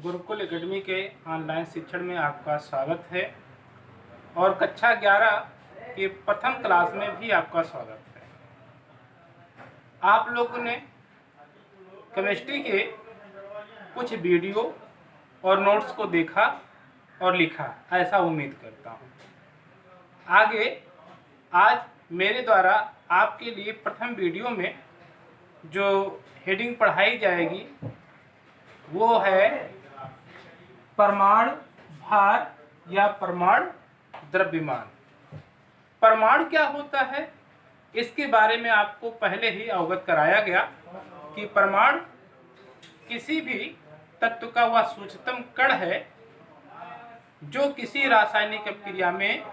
Gurukul academy के online शिक्षण में आपका स्वागत है और कक्षा 11 के प्रथम क्लास में भी आपका स्वागत है। आप लोगों ने केमिस्ट्री के कुछ वीडियो और नोट्स को देखा और लिखा, ऐसा उम्मीद करता हूँ। आगे आज मेरे द्वारा आपके लिए प्रथम वीडियो में जो हेडिंग पढ़ाई जाएगी वो है परमाणु भार या परमाणु द्रव्यमान। परमाणु क्या होता है इसके बारे में आपको पहले ही अवगत कराया गया कि परमाणु किसी भी तत्व का वह सूक्ष्मतम कण है जो किसी रासायनिक अभिक्रिया में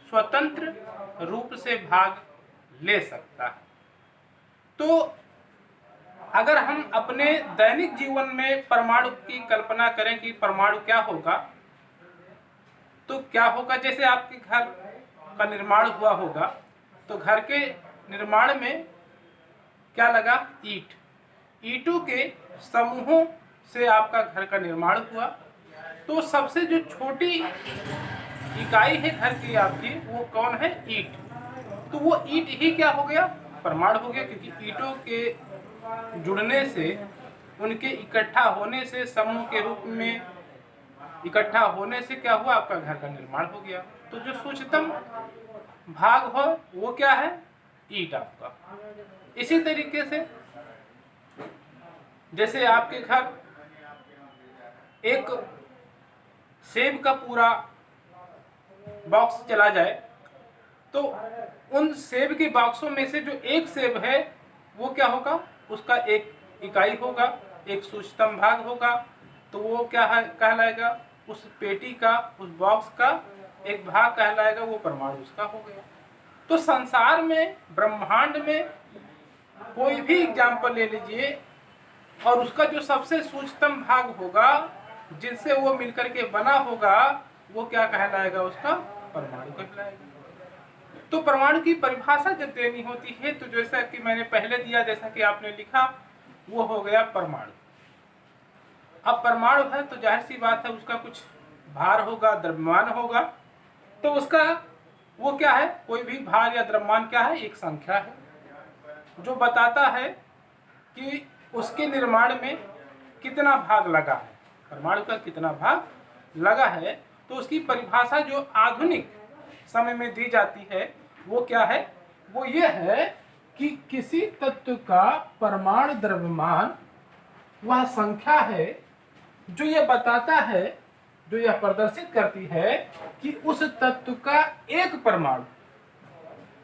स्वतंत्र रूप से भाग ले सकता है। तो अगर हम अपने दैनिक जीवन में परमाणु की कल्पना करें कि परमाणु क्या होगा, तो क्या होगा, जैसे आपके घर का निर्माण हुआ होगा तो घर के निर्माण में क्या लगा, ईंटों के समूहों से आपका घर का निर्माण हुआ। तो सबसे जो छोटी इकाई है घर की आपकी, वो कौन है, ईंट। तो वो ईंट ही क्या हो गया, परमाणु हो गया, क्योंकि ईंटों के जुड़ने से, उनके इकट्ठा होने से, समूह के रूप में इकट्ठा होने से क्या हुआ, आपका घर का निर्माण हो गया। तो जो सूक्ष्मतम भाग हो वो क्या है, ईंट आपका। इसी तरीके से जैसे आपके घर एक सेब का पूरा बॉक्स चला जाए तो उन सेब के बॉक्सों में से जो एक सेब है वो क्या होगा, उसका एक इकाई होगा, एक सूक्ष्मतम भाग होगा। तो वो क्या है, कहलाएगा, उस पेटी का, उस बॉक्स का एक भाग कहलाएगा, वो परमाणु उसका हो गया। तो संसार में, ब्रह्मांड में कोई भी एग्जाम्पल ले लीजिए और उसका जो सबसे सूक्ष्मतम भाग होगा जिनसे वो मिलकर के बना होगा, वो क्या कहलाएगा, उसका परमाणु कहलाएगा। तो परमाणु की परिभाषा जब देनी होती है तो जैसा कि मैंने पहले दिया, जैसा कि आपने लिखा, वो हो गया परमाणु। अब परमाणु है तो जाहिर सी बात है उसका कुछ भार होगा, द्रव्यमान होगा। तो उसका वो क्या है, कोई भी भार या द्रव्यमान क्या है, एक संख्या है जो बताता है कि उसके निर्माण में कितना भाग लगा है, परमाणु का कितना भाग लगा है। तो उसकी परिभाषा जो आधुनिक समय में दी जाती है वो क्या है, वो ये है कि किसी तत्व का परमाणु द्रव्यमान वह संख्या है जो ये बताता है, जो यह प्रदर्शित करती है कि उस तत्व का एक परमाणु,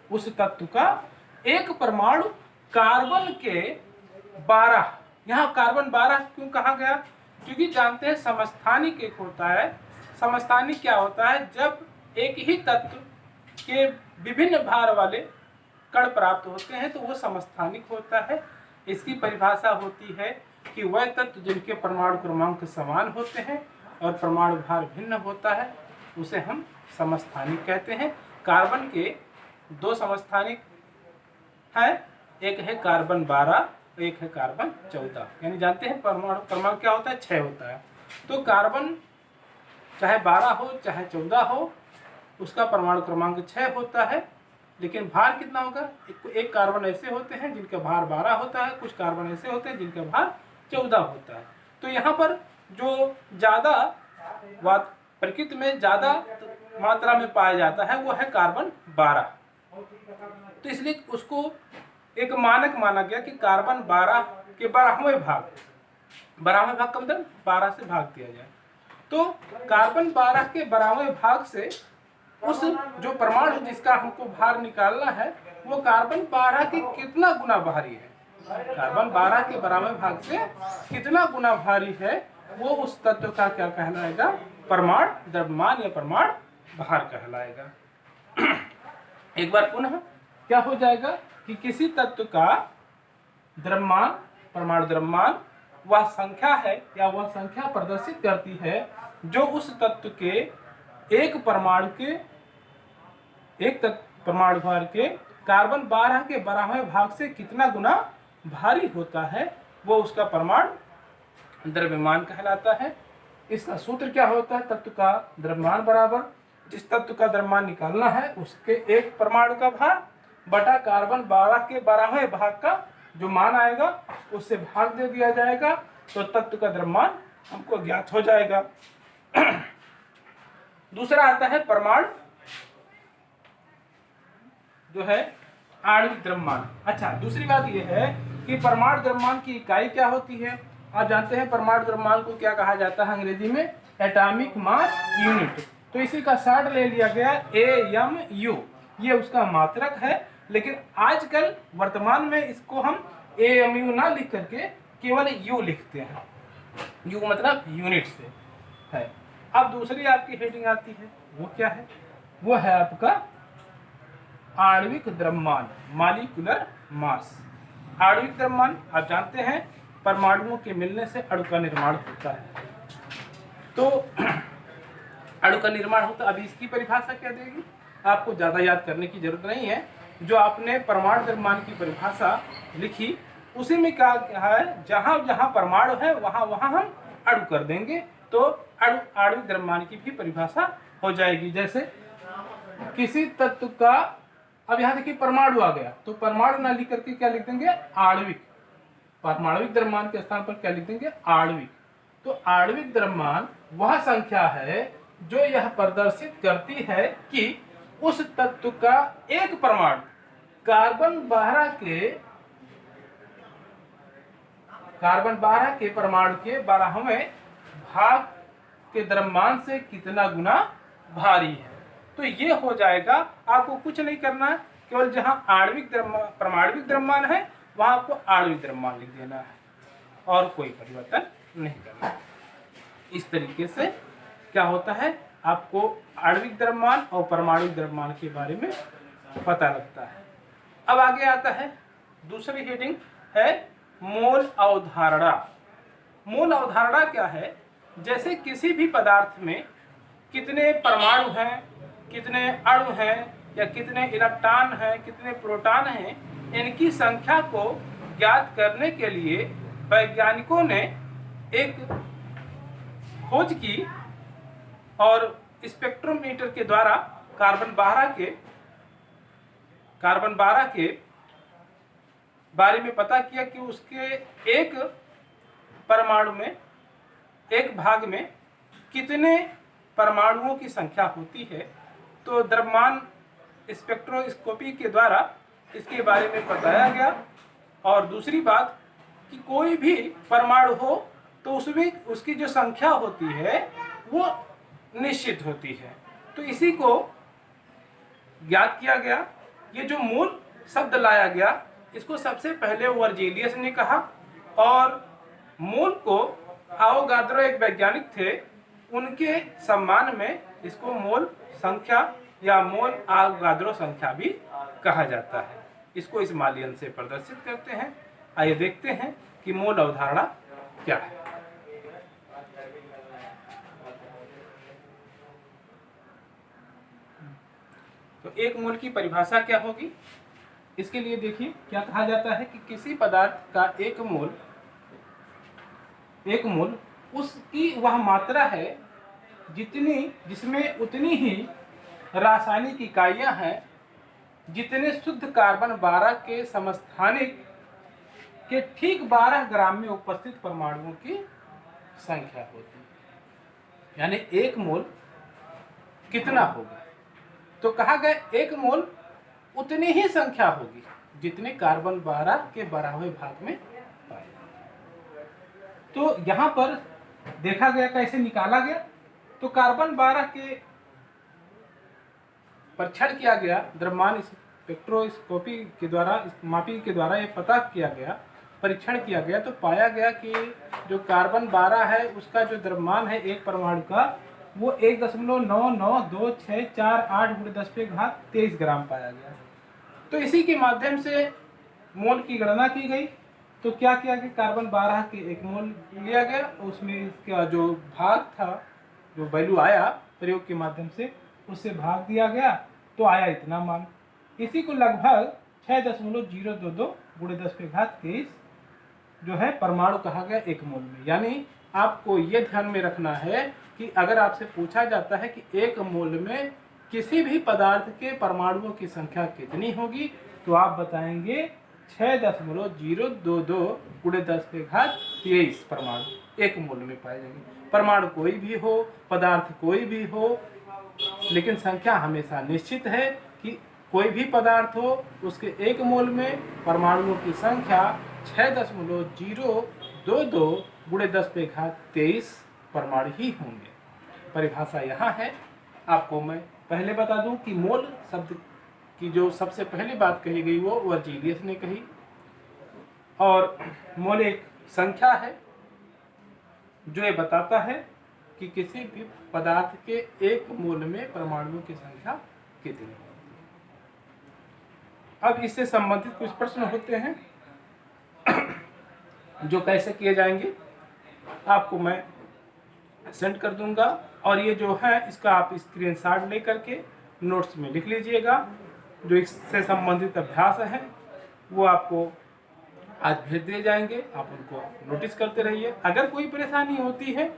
उस तत्व का एक परमाणु कार्बन के 12, यहाँ कार्बन 12 क्यों कहा गया, क्योंकि जानते हैं समस्थानिक एक होता है। समस्थानिक क्या होता है, जब एक ही तत्व के विभिन्न भार वाले कण प्राप्त होते हैं तो वो समस्थानिक होता है। इसकी परिभाषा होती है कि वह तत्व जिनके परमाणु क्रमांक समान होते हैं और परमाणु भार भिन्न होता है उसे हम समस्थानिक कहते हैं। कार्बन के 2 समस्थानिक है, एक है कार्बन 12, एक है कार्बन 14। यानी जानते हैं परमाणु क्रमांक क्या होता है, 6 होता है। तो कार्बन चाहे 12 हो चाहे 14 हो, उसका परमाणु क्रमांक 6 होता है, लेकिन भार कितना होगा, एक कार्बन ऐसे होते हैं जिनका भार 12 होता है, कुछ कार्बन ऐसे होते हैं जिनका भार 14 होता है। तो यहाँ पर जो ज़्यादा प्रकृति में ज़्यादा मात्रा में पाया जाता है वो है कार्बन 12। तो इसलिए उसको एक मानक माना गया कि कार्बन 12 के 12वें भाग का मतलब 12 से भाग दिया जाए। तो कार्बन 12 के 12वें भाग से उस जो परमाणु जिसका हमको भार निकालना है वो कार्बन 12 के कितना गुना भारी है, कार्बन 12 के 12वें भाग से कितना गुना भारी है, वो उस तत्व का क्या कहलाएगा, परमाणु द्रव्यमान या परमाणु भार कहलाएगा। एक बार पुनः क्या हो जाएगा कि किसी तत्व का द्रव्यमान, परमाणु द्रव्यमान वह संख्या है या वह संख्या प्रदर्शित करती है जो उस तत्व के एक परमाणु के, एक परमाणु भार के कार्बन 12 के 12वें भाग से कितना गुना भारी होता है, वो उसका परमाणु द्रव्यमान कहलाता है। इसका सूत्र क्या होता है? तत्व का द्रव्यमान बराबर जिस तत्व का द्रव्यमान निकालना है उसके एक परमाणु का भार बटा कार्बन 12 के 12वें भाग का जो मान आएगा उससे भाग दे दिया जाएगा, तो तत्व का द्रव्यमान हमको ज्ञात हो जाएगा। दूसरा आता है परमाणु जो है आणविक द्रव्यमान। अच्छा, दूसरी बात यह है कि परमाणु द्रव्यमान की इकाई क्या होती है? आप जानते हैं परमाणु द्रव्यमान को क्या कहा जाता है अंग्रेजी में? Atomic mass unit. तो इसी का शॉर्ट ले लिया गया AMU, ये उसका मात्रक है। लेकिन आजकल वर्तमान में इसको हम AMU ना लिख करके केवल U लिखते हैं। U मतलब यूनिट से है। अब दूसरी आपकी हेडिंग आती है, वो क्या है? वो है आपका आणविक द्रव्यमान, मॉलिक्यूलर मास। आणविक द्रव्यमान आप जानते हैं परमाणुओं के मिलने से अणु का निर्माण होता है। तो अणु का निर्माण होता है। अभी इसकी परिभाषा क्या देगी? आपको ज़्यादा याद करने की जरूरत नहीं है। जो आपने परमाणु द्रव्यमान की परिभाषा लिखी उसी में क्या है, जहाँ जहाँ परमाणु है वहाँ वहाँ हम अणु कर देंगे, तो आणविक द्रव्यमान की भी परिभाषा हो जाएगी। जैसे किसी तत्व का, अब यहाँ देखिए परमाणु आ गया, तो परमाणु ना लिख करके क्या लिख देंगे? आणविक। परमाणविक द्रव्यमान के स्थान पर क्या लिख देंगे? आणविक। तो आणविक द्रव्यमान वह संख्या है जो यह प्रदर्शित करती है कि उस तत्व का एक परमाणु कार्बन 12 के परमाणु के 12वें भाग के द्रव्यमान से कितना गुना भारी है। तो ये हो जाएगा। आपको कुछ नहीं करना है, केवल जहां परमाणविक द्रव्यमान है वहां आपको आणविक द्रव्यमान लिख देना है और कोई परिवर्तन नहीं करना है। इस तरीके से क्या होता है, आपको आणविक द्रव्यमान और परमाणु द्रव्यमान के बारे में पता लगता है। अब आगे आता है दूसरी हेडिंग है मोल अवधारणा। मोल अवधारणा क्या है? जैसे किसी भी पदार्थ में कितने परमाणु हैं, कितने अणु हैं, या कितने इलेक्ट्रॉन हैं, कितने प्रोटॉन हैं, इनकी संख्या को ज्ञात करने के लिए वैज्ञानिकों ने एक खोज की और स्पेक्ट्रोमीटर के द्वारा कार्बन 12 के बारे में पता किया कि उसके एक परमाणु में, एक भाग में कितने परमाणुओं की संख्या होती है। तो द्रव्यमान स्पेक्ट्रोस्कोपी के द्वारा इसके बारे में बताया गया। और दूसरी बात कि कोई भी परमाणु हो तो उसमें उसकी जो संख्या होती है वो निश्चित होती है। तो इसी को ज्ञात किया गया। ये जो मूल शब्द लाया गया इसको सबसे पहले वर्जीलियस ने कहा, और मूल को आवोगाद्रो एक वैज्ञानिक थे, उनके सम्मान में इसको मोल संख्या या मोल आवोगाद्रो संख्या भी कहा जाता है। इसको इस माध्यम से प्रदर्शित करते हैं। आइए देखते हैं कि मोल अवधारणा क्या है। तो एक मोल की परिभाषा क्या होगी? इसके लिए देखिए क्या कहा जाता है कि किसी पदार्थ का एक मोल उसकी वह मात्रा है जिसमें उतनी ही रासायनिक इकाइयां हैं जितने शुद्ध कार्बन 12 के समस्थानिक के ठीक 12 ग्राम में उपस्थित परमाणुओं की संख्या होती है। यानी एक मोल कितना होगा? तो कहा गया एक मोल उतनी ही संख्या होगी जितने कार्बन 12 के 12वें भाग में पाए। तो यहाँ पर देखा गया कैसे निकाला गया। तो कार्बन 12 के परीक्षण किया गया, द्रव्यमान स्पेक्ट्रोस्कोपी के द्वारा, मापी के द्वारा ये पता किया गया, परीक्षण किया गया, तो पाया गया कि जो कार्बन 12 है उसका जो द्रव्यमान है एक परमाणु का वो 1.99264 ग्राम पाया गया। तो इसी के माध्यम से मोल की गणना की गई। तो क्या किया कि कार्बन 12 के एक मोल लिया गया, उसमें इसका जो भाग था, जो वैल्यू आया प्रयोग के माध्यम से उससे भाग दिया गया, तो आया इतना मान। इसी को लगभग 6.022 × 10⁻23 जो है परमाणु कहा गया एक मोल में। यानी आपको ये ध्यान में रखना है कि अगर आपसे पूछा जाता है कि एक मोल में किसी भी पदार्थ के परमाणुओं की संख्या कितनी होगी, तो आप बताएंगे 6.022 गुणे 10⁻23 परमाणु एक मोल में पाए जाएंगे। परमाणु कोई भी हो, पदार्थ कोई भी हो, लेकिन संख्या हमेशा निश्चित है कि कोई भी पदार्थ हो उसके एक मोल में परमाणुओं की संख्या 6.022 गुणे 10⁻23 परमाणु ही होंगे। परिभाषा यहाँ है। आपको मैं पहले बता दूं कि मोल शब्द की जो सबसे पहली बात कही गई वो वर्जीनियस ने कही, और मोल एक संख्या है जो ये बताता है कि किसी भी पदार्थ के एक मोल में परमाणुओं की संख्या कितनी है। अब इससे संबंधित कुछ प्रश्न होते हैं जो कैसे किए जाएंगे आपको मैं सेंड कर दूंगा, और ये जो है इसका आप स्क्रीनशॉट ले करके नोट्स में लिख लीजिएगा। जो इससे संबंधित अभ्यास हैं वो आपको आज भेज दिए जाएंगे, आप उनको नोटिस करते रहिए। अगर कोई परेशानी होती है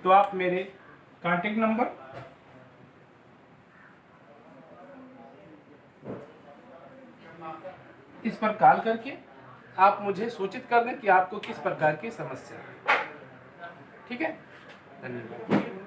तो आप मेरे कॉन्टेक्ट नंबर इस पर कॉल करके आप मुझे सूचित कर दें कि आपको किस प्रकार की समस्या है। ठीक है, धन्यवाद।